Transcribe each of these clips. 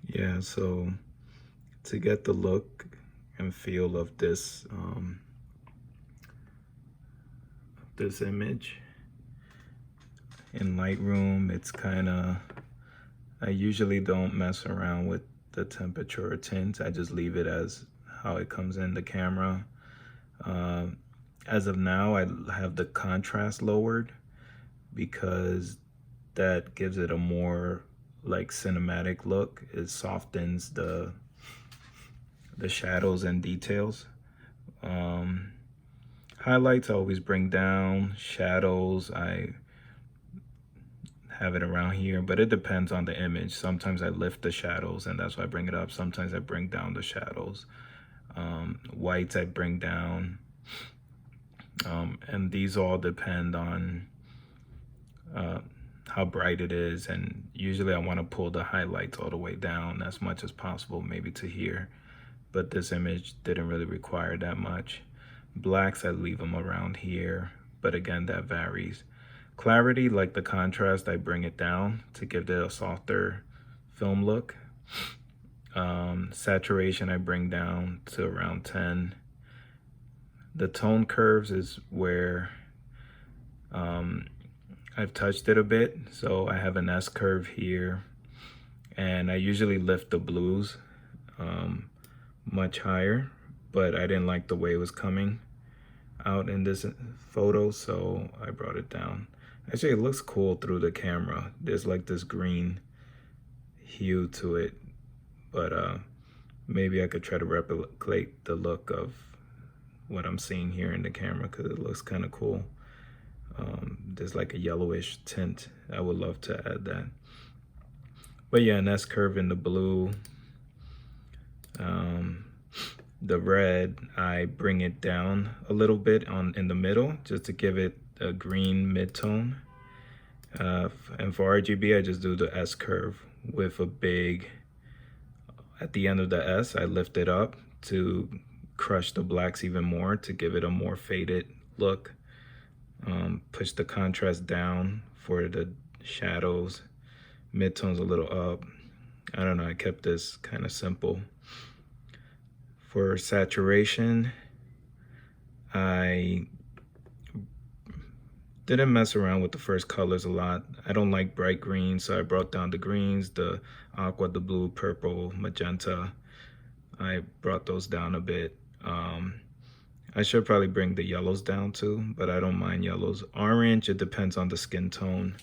Yeah, so to get the look and feel of this image in Lightroom, it's kind of, I usually don't mess around with the temperature or tint. I just leave it as how it comes in the camera. Uh, as of now, I have the contrast lowered because that gives it a more like cinematic look. It softens the shadows and details. Um, Highlights I always bring down. Shadows I have it around here, but it depends on the image. Sometimes I lift the shadows and that's why I bring it up. Sometimes I bring down the shadows. Whites I bring down. And these all depend on how bright it is, and usually I want to pull the highlights all the way down as much as possible, maybe to here, but this image didn't really require that much. Blacks I leave them around here, but again that varies. Clarity, like the contrast, I bring it down to give it a softer film look. Saturation I bring down to around 10. The tone curves is where I've touched it a bit. So I have an S curve here, and I usually lift the blues much higher, but I didn't like the way it was coming out in this photo, so I brought it down. Actually, it looks cool through the camera. There's like this green hue to it, but maybe I could try to replicate the look of what I'm seeing here in the camera because it looks kind of cool. There's like a yellowish tint. I would love to add that. But yeah, an S curve in the blue. The red, I bring it down a little bit in the middle just to give it a green mid-tone. And for RGB, I just do the S curve with a big, at the end of the S, I lift it up to crush the blacks even more to give it a more faded look. Push the contrast down for the shadows. Midtones a little up. I don't know, I kept this kind of simple. For saturation, I didn't mess around with the first colors a lot. I don't like bright greens, so I brought down the greens, the aqua, the blue, purple, magenta. I brought those down a bit. I should probably bring the yellows down too, but I don't mind yellows. Orange, it depends on the skin tone.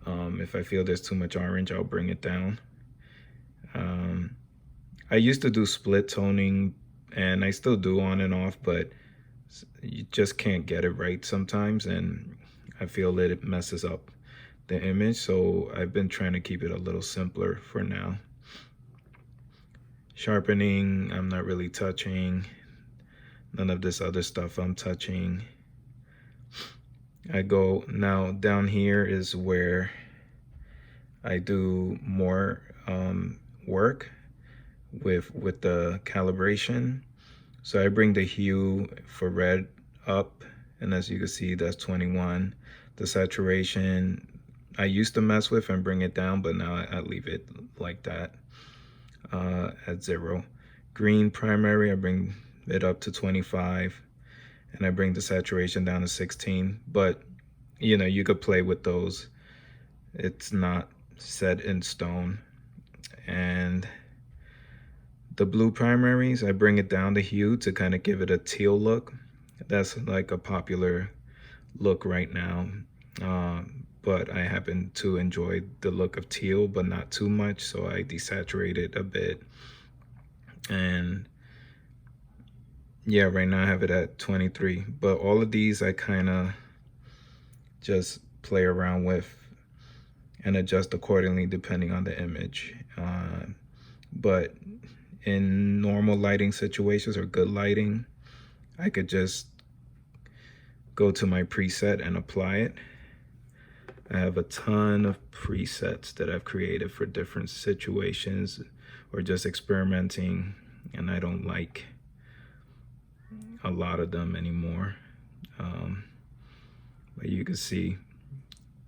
If I feel there's too much orange, I'll bring it down. I used to do split toning, and I still do on and off, but you just can't get it right sometimes, and I feel that it messes up the image, so I've been trying to keep it a little simpler for now. Sharpening, I'm not really touching. None of this other stuff I'm touching. I go, now down here is where I do more work with the calibration. So I bring the hue for red up, and as you can see, that's 21. The saturation, I used to mess with and bring it down, but now I leave it like that at 0. Green primary, I bring it up to 25, and I bring the saturation down to 16. But you know, you could play with those. It's not set in stone. And the blue primaries, I bring it down the hue to kind of give it a teal look. That's like a popular look right now. But I happen to enjoy the look of teal, but not too much, so I desaturate it a bit. And yeah, right now I have it at 23. But all of these I kind of just play around with and adjust accordingly depending on the image. But in normal lighting situations or good lighting, I could just go to my preset and apply it. I have a ton of presets that I've created for different situations or just experimenting, and I don't like a lot of them anymore. But you can see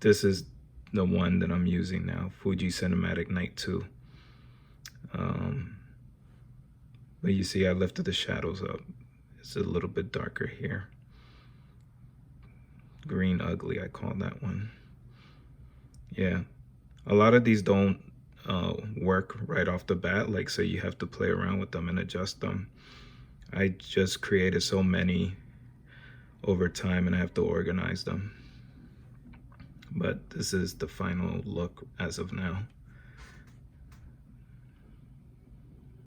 this is the one that I'm using now, Fuji Cinematic Night 2. But you see I lifted the shadows up. It's a little bit darker here. Green ugly, I call that one. Yeah, a lot of these don't work right off the bat, like, so you have to play around with them and adjust them. I just created so many over time and I have to organize them. But this is the final look as of now.